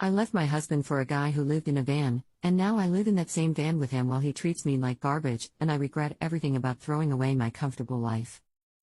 I left my husband for a guy who lived in a van, and now I live in that same van with him while he treats me like garbage, and I regret everything about throwing away my comfortable life.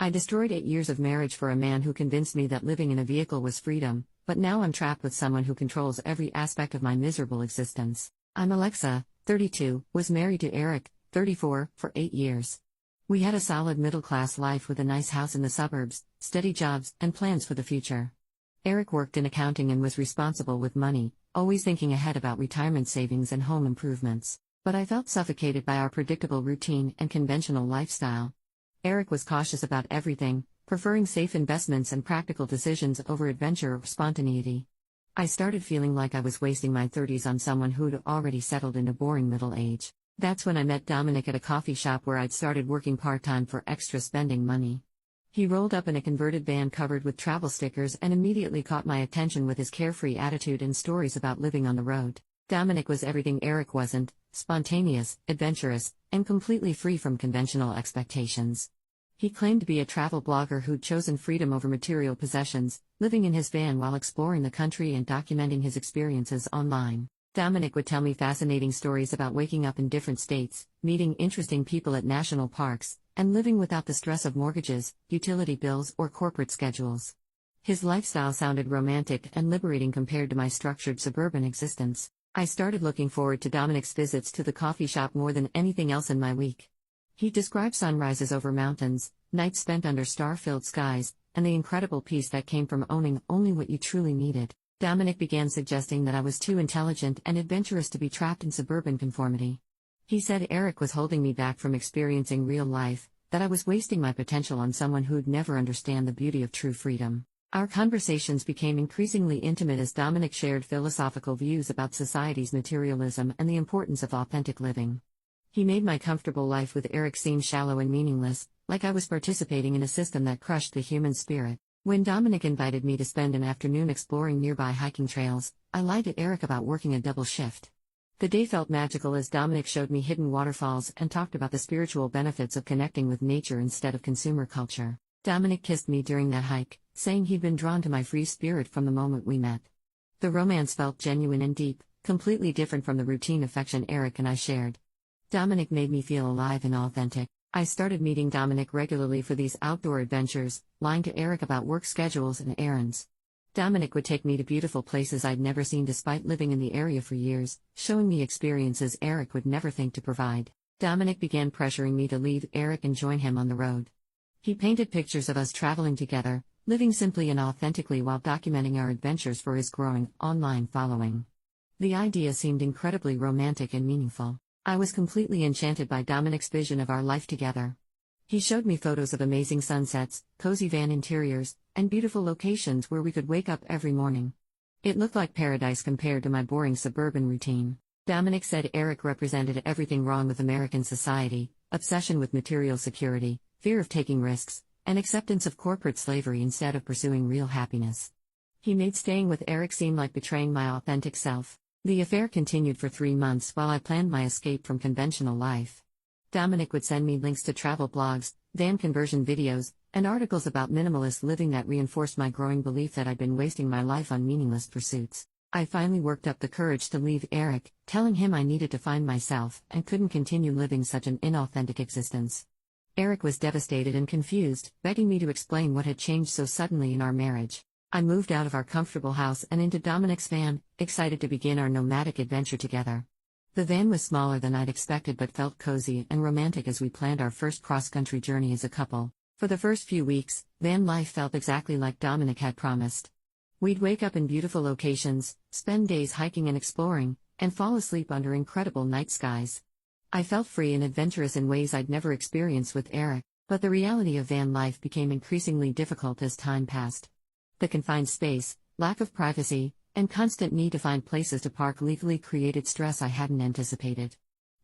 I destroyed 8 years of marriage for a man who convinced me that living in a vehicle was freedom, but now I'm trapped with someone who controls every aspect of my miserable existence. I'm Alexa, 32, was married to Eric, 34, for 8 years. We had a solid middle-class life with a nice house in the suburbs, steady jobs, and plans for the future. Eric worked in accounting and was responsible with money, always thinking ahead about retirement savings and home improvements. But I felt suffocated by our predictable routine and conventional lifestyle. Eric was cautious about everything, preferring safe investments and practical decisions over adventure or spontaneity. I started feeling like I was wasting my 30s on someone who'd already settled into boring middle age. That's when I met Dominic at a coffee shop where I'd started working part-time for extra spending money. He rolled up in a converted van covered with travel stickers and immediately caught my attention with his carefree attitude and stories about living on the road. Dominic was everything Eric wasn't: spontaneous, adventurous, and completely free from conventional expectations. He claimed to be a travel blogger who'd chosen freedom over material possessions, living in his van while exploring the country and documenting his experiences online. Dominic would tell me fascinating stories about waking up in different states, meeting interesting people at national parks, and living without the stress of mortgages, utility bills, or corporate schedules. His lifestyle sounded romantic and liberating compared to my structured suburban existence. I started looking forward to Dominic's visits to the coffee shop more than anything else in my week. He described sunrises over mountains, nights spent under star-filled skies, and the incredible peace that came from owning only what you truly needed. Dominic began suggesting that I was too intelligent and adventurous to be trapped in suburban conformity. He said Eric was holding me back from experiencing real life, that I was wasting my potential on someone who'd never understand the beauty of true freedom. Our conversations became increasingly intimate as Dominic shared philosophical views about society's materialism and the importance of authentic living. He made my comfortable life with Eric seem shallow and meaningless, like I was participating in a system that crushed the human spirit. When Dominic invited me to spend an afternoon exploring nearby hiking trails, I lied to Eric about working a double shift. The day felt magical as Dominic showed me hidden waterfalls and talked about the spiritual benefits of connecting with nature instead of consumer culture. Dominic kissed me during that hike, saying he'd been drawn to my free spirit from the moment we met. The romance felt genuine and deep, completely different from the routine affection Eric and I shared. Dominic made me feel alive and authentic. I started meeting Dominic regularly for these outdoor adventures, lying to Eric about work schedules and errands. Dominic would take me to beautiful places I'd never seen despite living in the area for years, showing me experiences Eric would never think to provide. Dominic began pressuring me to leave Eric and join him on the road. He painted pictures of us traveling together, living simply and authentically while documenting our adventures for his growing online following. The idea seemed incredibly romantic and meaningful. I was completely enchanted by Dominic's vision of our life together. He showed me photos of amazing sunsets, cozy van interiors, and beautiful locations where we could wake up every morning. It looked like paradise compared to my boring suburban routine. Dominic said Eric represented everything wrong with American society: obsession with material security, fear of taking risks, and acceptance of corporate slavery instead of pursuing real happiness. He made staying with Eric seem like betraying my authentic self. The affair continued for 3 months while I planned my escape from conventional life. Dominic would send me links to travel blogs, van conversion videos, and articles about minimalist living that reinforced my growing belief that I'd been wasting my life on meaningless pursuits. I finally worked up the courage to leave Eric, telling him I needed to find myself and couldn't continue living such an inauthentic existence. Eric was devastated and confused, begging me to explain what had changed so suddenly in our marriage. I moved out of our comfortable house and into Dominic's van, excited to begin our nomadic adventure together. The van was smaller than I'd expected but felt cozy and romantic as we planned our first cross-country journey as a couple. For the first few weeks, van life felt exactly like Dominic had promised. We'd wake up in beautiful locations, spend days hiking and exploring, and fall asleep under incredible night skies. I felt free and adventurous in ways I'd never experienced with Eric, but the reality of van life became increasingly difficult as time passed. The confined space, lack of privacy, and constant need to find places to park legally created stress I hadn't anticipated.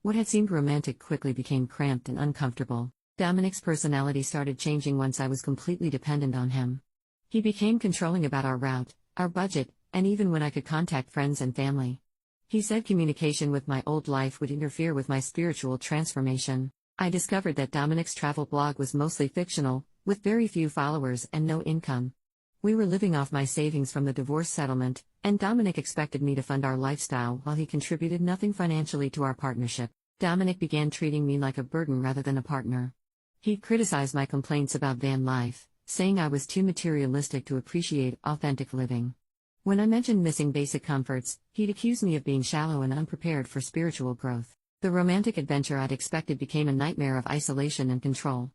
What had seemed romantic quickly became cramped and uncomfortable. Dominic's personality started changing once I was completely dependent on him. He became controlling about our route, our budget, and even when I could contact friends and family. He said communication with my old life would interfere with my spiritual transformation. I discovered that Dominic's travel blog was mostly fictional, with very few followers and no income. We were living off my savings from the divorce settlement, and Dominic expected me to fund our lifestyle while he contributed nothing financially to our partnership. Dominic began treating me like a burden rather than a partner. He'd criticize my complaints about van life, saying I was too materialistic to appreciate authentic living. When I mentioned missing basic comforts, he'd accuse me of being shallow and unprepared for spiritual growth. The romantic adventure I'd expected became a nightmare of isolation and control.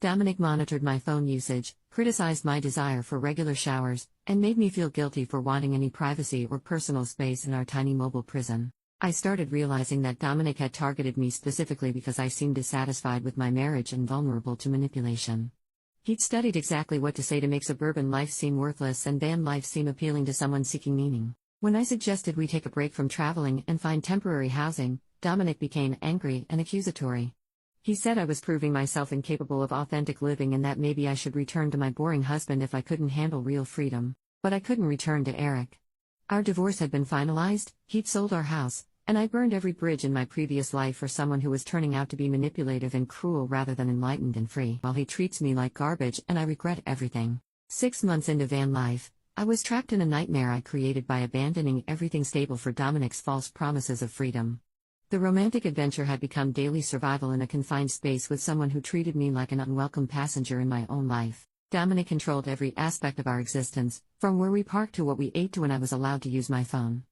Dominic monitored my phone usage, criticized my desire for regular showers, and made me feel guilty for wanting any privacy or personal space in our tiny mobile prison. I started realizing that Dominic had targeted me specifically because I seemed dissatisfied with my marriage and vulnerable to manipulation. He'd studied exactly what to say to make suburban life seem worthless and van life seem appealing to someone seeking meaning. When I suggested we take a break from traveling and find temporary housing, Dominic became angry and accusatory. He said I was proving myself incapable of authentic living and that maybe I should return to my boring husband if I couldn't handle real freedom. But I couldn't return to Eric. Our divorce had been finalized, he'd sold our house, and I burned every bridge in my previous life for someone who was turning out to be manipulative and cruel rather than enlightened and free. While he treats me like garbage and I regret everything. 6 months into van life, I was trapped in a nightmare I created by abandoning everything stable for Dominic's false promises of freedom. The romantic adventure had become daily survival in a confined space with someone who treated me like an unwelcome passenger in my own life. Dominic controlled every aspect of our existence, from where we parked to what we ate to when I was allowed to use my phone.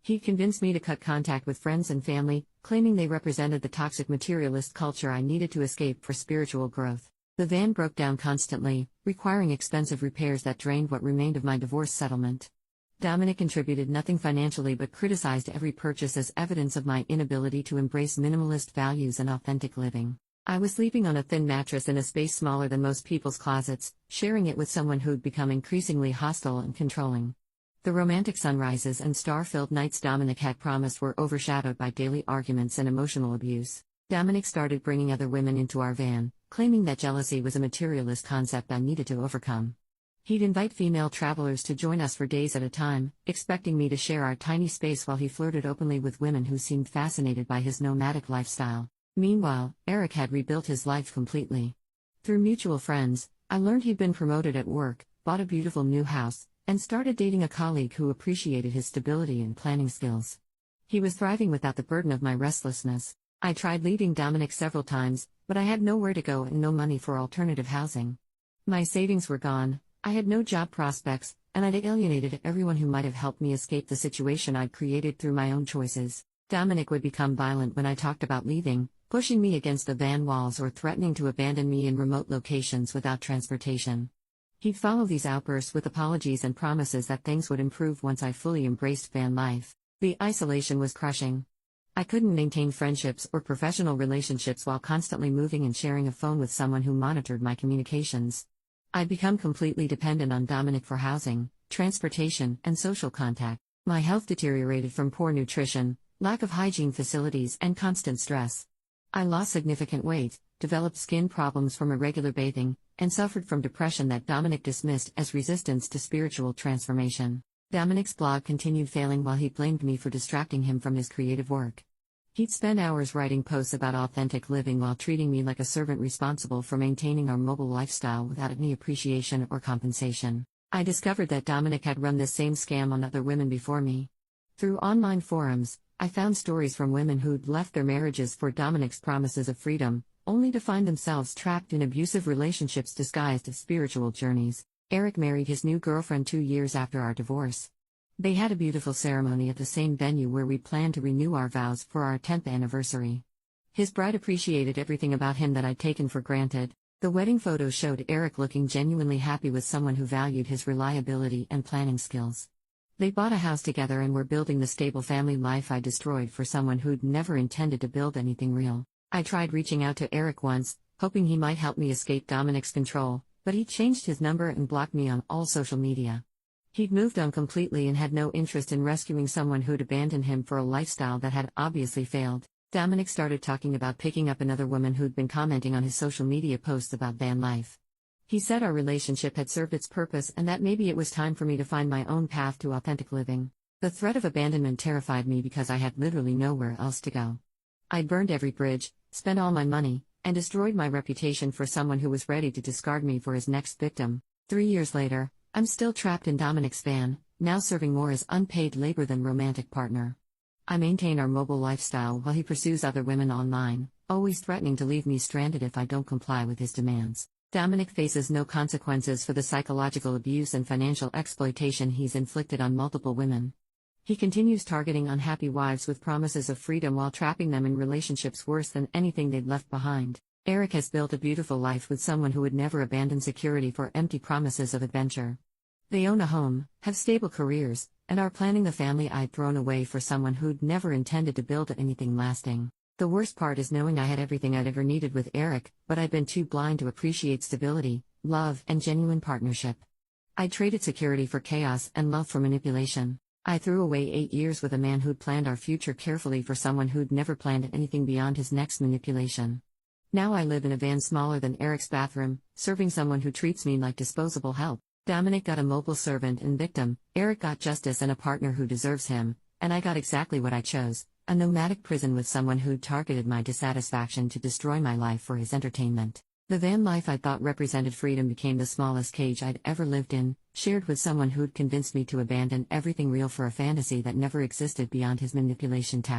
He convinced me to cut contact with friends and family, claiming they represented the toxic materialist culture I needed to escape for spiritual growth. The van broke down constantly, requiring expensive repairs that drained what remained of my divorce settlement. Dominic contributed nothing financially but criticized every purchase as evidence of my inability to embrace minimalist values and authentic living. I was sleeping on a thin mattress in a space smaller than most people's closets, sharing it with someone who'd become increasingly hostile and controlling. The romantic sunrises and star-filled nights Dominic had promised were overshadowed by daily arguments and emotional abuse. Dominic started bringing other women into our van, claiming that jealousy was a materialist concept I needed to overcome. He'd invite female travelers to join us for days at a time, expecting me to share our tiny space while he flirted openly with women who seemed fascinated by his nomadic lifestyle. Meanwhile, Eric had rebuilt his life completely. Through mutual friends, I learned he'd been promoted at work, bought a beautiful new house, and started dating a colleague who appreciated his stability and planning skills. He was thriving without the burden of my restlessness. I tried leaving Dominic several times, but I had nowhere to go and no money for alternative housing. My savings were gone. I had no job prospects, and I'd alienated everyone who might have helped me escape the situation I'd created through my own choices. Dominic would become violent when I talked about leaving, pushing me against the van walls or threatening to abandon me in remote locations without transportation. He'd follow these outbursts with apologies and promises that things would improve once I fully embraced van life. The isolation was crushing. I couldn't maintain friendships or professional relationships while constantly moving and sharing a phone with someone who monitored my communications. I'd become completely dependent on Dominic for housing, transportation, and social contact. My health deteriorated from poor nutrition, lack of hygiene facilities, and constant stress. I lost significant weight, developed skin problems from irregular bathing, and suffered from depression that Dominic dismissed as resistance to spiritual transformation. Dominic's blog continued failing while he blamed me for distracting him from his creative work. He'd spend hours writing posts about authentic living while treating me like a servant responsible for maintaining our mobile lifestyle without any appreciation or compensation. I discovered that Dominic had run this same scam on other women before me. Through online forums, I found stories from women who'd left their marriages for Dominic's promises of freedom, only to find themselves trapped in abusive relationships disguised as spiritual journeys. Eric married his new girlfriend 2 years after our divorce. They had a beautiful ceremony at the same venue where we planned to renew our vows for our 10th anniversary. His bride appreciated everything about him that I'd taken for granted. The wedding photos showed Eric looking genuinely happy with someone who valued his reliability and planning skills. They bought a house together and were building the stable family life I destroyed for someone who'd never intended to build anything real. I tried reaching out to Eric once, hoping he might help me escape Dominic's control, but he changed his number and blocked me on all social media. He'd moved on completely and had no interest in rescuing someone who'd abandoned him for a lifestyle that had obviously failed. Dominic started talking about picking up another woman who'd been commenting on his social media posts about van life. He said our relationship had served its purpose and that maybe it was time for me to find my own path to authentic living. The threat of abandonment terrified me because I had literally nowhere else to go. I'd burned every bridge, spent all my money, and destroyed my reputation for someone who was ready to discard me for his next victim. 3 years later, I'm still trapped in Dominic's van, now serving more as unpaid labor than romantic partner. I maintain our mobile lifestyle while he pursues other women online, always threatening to leave me stranded if I don't comply with his demands. Dominic faces no consequences for the psychological abuse and financial exploitation he's inflicted on multiple women. He continues targeting unhappy wives with promises of freedom while trapping them in relationships worse than anything they'd left behind. Eric has built a beautiful life with someone who would never abandon security for empty promises of adventure. They own a home, have stable careers, and are planning the family I'd thrown away for someone who'd never intended to build anything lasting. The worst part is knowing I had everything I'd ever needed with Eric, but I'd been too blind to appreciate stability, love, and genuine partnership. I traded security for chaos and love for manipulation. I threw away 8 years with a man who'd planned our future carefully for someone who'd never planned anything beyond his next manipulation. Now I live in a van smaller than Eric's bathroom, serving someone who treats me like disposable help. Dominic got a mobile servant and victim, Eric got justice and a partner who deserves him, and I got exactly what I chose, a nomadic prison with someone who'd targeted my dissatisfaction to destroy my life for his entertainment. The van life I thought represented freedom became the smallest cage I'd ever lived in, shared with someone who'd convinced me to abandon everything real for a fantasy that never existed beyond his manipulation tactics.